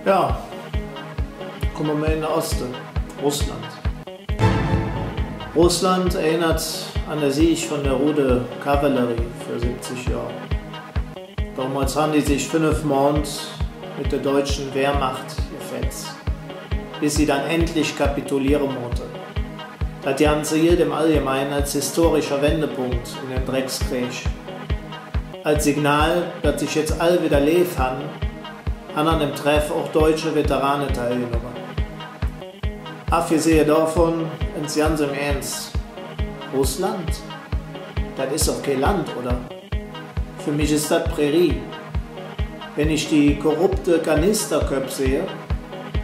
Ja, kommen wir mal in den Osten, Russland. Russland erinnert an den Sieg von der Rote Kavallerie für 70 Jahre. Damals haben die sich 5 Monate mit der deutschen Wehrmacht gefetzt, bis sie dann endlich kapitulieren musste. Das Ganze gilt im Allgemeinen als historischer Wendepunkt in den Dreckskrieg. Als Signal, dass sich jetzt alle wieder leben haben an dem Treff auch deutsche Veteranen teilgenommen. Abgesehen davon, ins ganz im Ernst, Russland? Das ist doch kein Land, oder? Für mich ist das Prärie. Wenn ich die korrupte Kanisterköpfe sehe,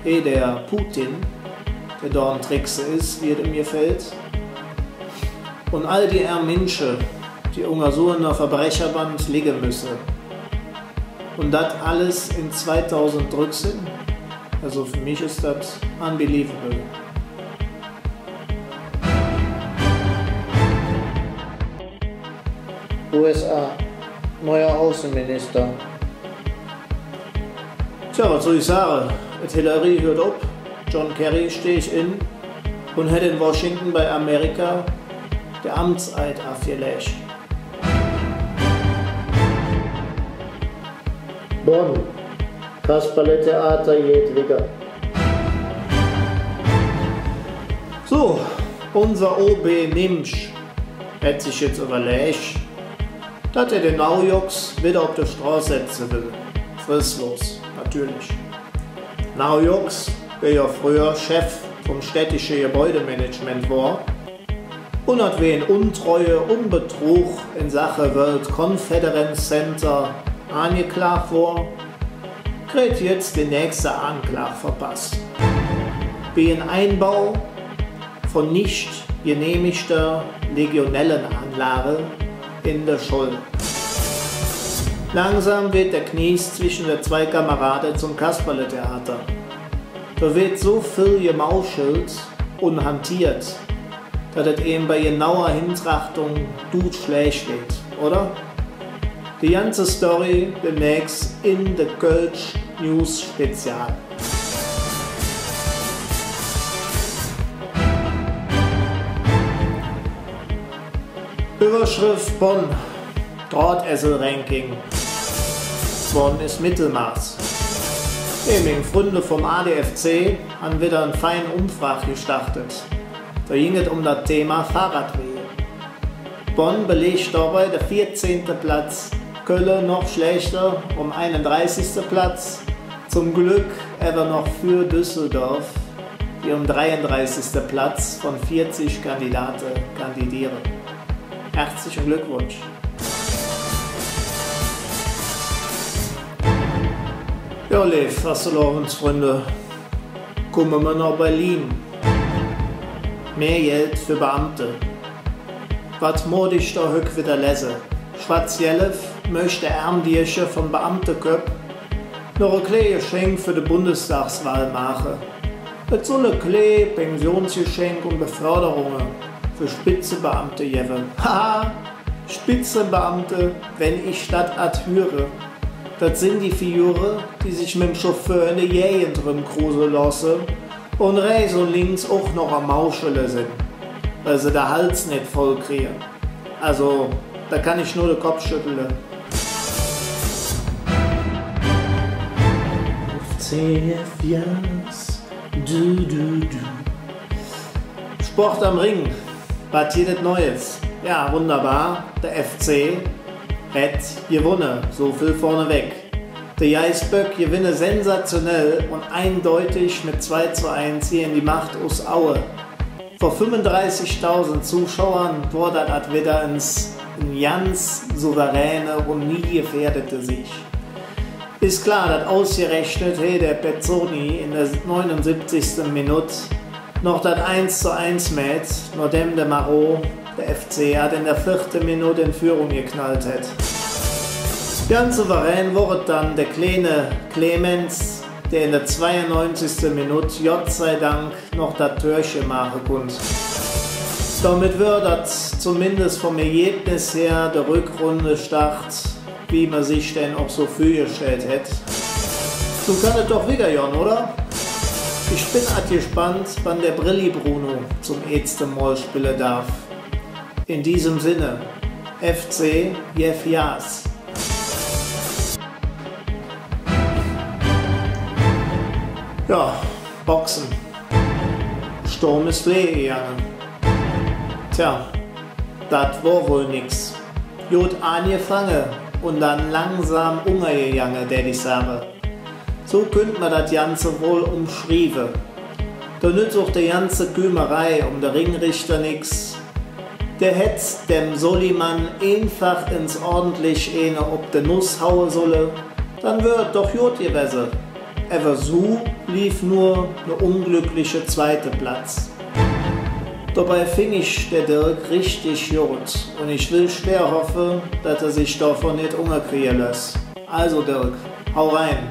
der Putin, der da ein Trickse ist, wie es mir fällt, und all die Menschen, die unter so einer Verbrecherband liegen müssen, und das alles in 2000 Drück sind, also für mich ist das unbelievable. USA, neuer Außenminister. Tja, was soll ich sagen? Artillerie hört ab, John Kerry stehe ich in und hat in Washington bei Amerika der Amtseid abgelegt. Bonn, Kasperle-Theater Jedwiger. So, unser OB Nimsch hat sich jetzt überlegt, dass er den Naujux wieder auf der Straße setzen will. Fristlos, natürlich. Naujux, der ja früher Chef vom städtischen Gebäudemanagement war und hat wegen Untreue und Betrug in Sache World Conference Center angeklagt war, kriegt jetzt die nächste Anklage verpasst. Wegen Einbau von nicht genehmigter Legionellenanlage in der Schule. Langsam wird der Knies zwischen den zwei Kameraden zum Kasperle-Theater. Da wird so viel gemauschelt und hantiert, dass es eben bei genauer Hintrachtung gut schlecht geht, oder? Die ganze Story demnächst in der Kölsch News Spezial. Überschrift Bonn, Drahtessel-Ranking. Bonn ist Mittelmaß. Die Freunde vom ADFC haben wieder einen feinen Umfrage gestartet. Da ging es um das Thema Fahrradwege. Bonn belegt dabei den 14. Platz, Köln noch schlechter, um 31. Platz. Zum Glück aber noch für Düsseldorf, die um 33. Platz von 40 Kandidaten kandidieren. Herzlichen Glückwunsch! Ja, Lev, was soll auf uns, Freunde? Kommen wir nach Berlin. Mehr Geld für Beamte. Was muss ich da heute wieder lesen? Schwarz-Jelef möchte Ärmdiersche vom Beamtenköp noch ein kleines Geschenk für die Bundestagswahl machen. Es soll ein kleines Pensionsgeschenk und Beförderungen für Spitzenbeamte geben. Haha, Spitzenbeamte, wenn ich das höre. Das sind die Figuren, die sich mit dem Chauffeur in der Gegend rumcruisen lassen und rechts und links auch noch am Mauschele sind, weil sie den Hals nicht voll kriegen. Also, da kann ich nur den Kopf schütteln. FCF, yes, du. Sport am Ring, was jedes Neues. Ja, wunderbar, der FC hat gewonnen, so viel vorneweg. Der Geißböck gewinne sensationell und eindeutig mit 2:1 hier in die Macht aus Aue. Vor 35.000 Zuschauern wurde das wieder ein ganz souveräne und nie gefährdete Sieg. Ist klar, dass ausgerechnet der Pezzoni in der 79. Minute noch das 1:1 mäht, nachdem der Marot, der FC, hat in der 4. Minute in Führung geknallt hat. Ganz souverän wurde dann der kleine Clemens, der in der 92. Minute, Gott sei Dank, noch das Türchen machen konnte. Damit wird das zumindest vom Ergebnis her der Rückrunde Start, wie man sich denn auch so vorgestellt hätte. So kann es doch wieder, Jon, oder? Ich bin gespannt, wann der Brilli Bruno zum ersten Mal spielen darf. In diesem Sinne, FC Jeff Jaas. Ja, Boxen. Sturm ist Lee gegangen. Tja, das war wohl nix. Gut angefangen und dann langsam umgegangen, der ich sage. So könnte man das Ganze wohl umschreiben. Da nützt auch die ganze Kümerei um den Ringrichter nix. Der hätt dem Soliman einfach ins ordentlich eine ob de Nuss hauen solle, dann wird doch gut gewesen. Aber so lief nur ne unglückliche zweite Platz. Dabei fing ich der Dirk richtig gut und ich will schwer hoffen, dass er sich davon nicht unkriegen lässt. Also Dirk, hau rein!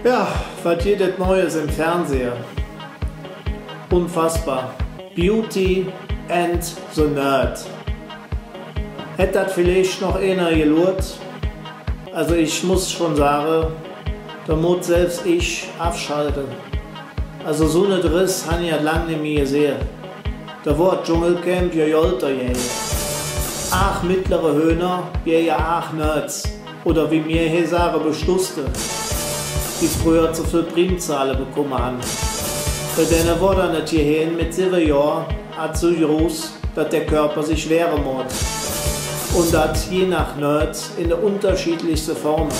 Ja, was jedes Neues im Fernseher. Unfassbar. Beauty and the Nerd. Hätte das vielleicht noch einer gelurrt? Also ich muss schon sagen, da muss selbst ich abschalten. Also so ne Driss habe ich ja lange nicht mehr gesehen. Da war Dschungelcamp ja jolter jäh. Ach mittlere Höhner, ja ach Nerds. Oder wie mir hier sagen, Beschlusste, die früher zu viel Primzahlen bekommen haben. Bei denen war dann nicht hierhin mit 7 Jahren hat so groß, dass der Körper sich wehren muss. Und das je nach Nerds in der unterschiedlichsten Formen.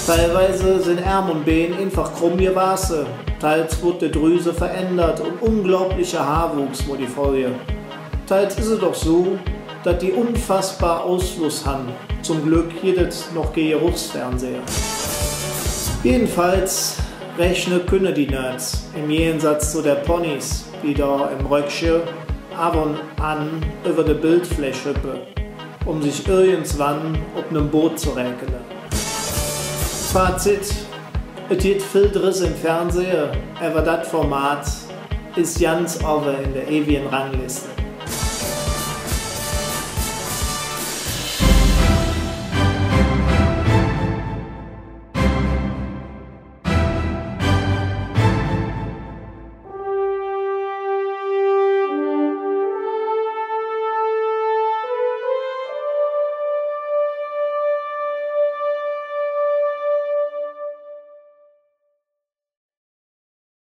Teilweise sind Arm und Bein einfach krumm gewachsen, teils wurde die Drüse verändert und unglaublicher Haarwuchs wurde die Folge. Teils ist es doch so, dass die unfassbar Ausfluss haben. Zum Glück jedes noch Geruchsfernseher. Jedenfalls rechnen können die Nerds im Gegensatz zu der Ponys, die da im Röckchen ab und an über die Bildfläche hüppen, um sich irgendwann auf einem Boot zu räkeln. Fazit: Es gibt viel Driss im Fernsehen, aber das Format ist ganz oben in der ewigen Rangliste.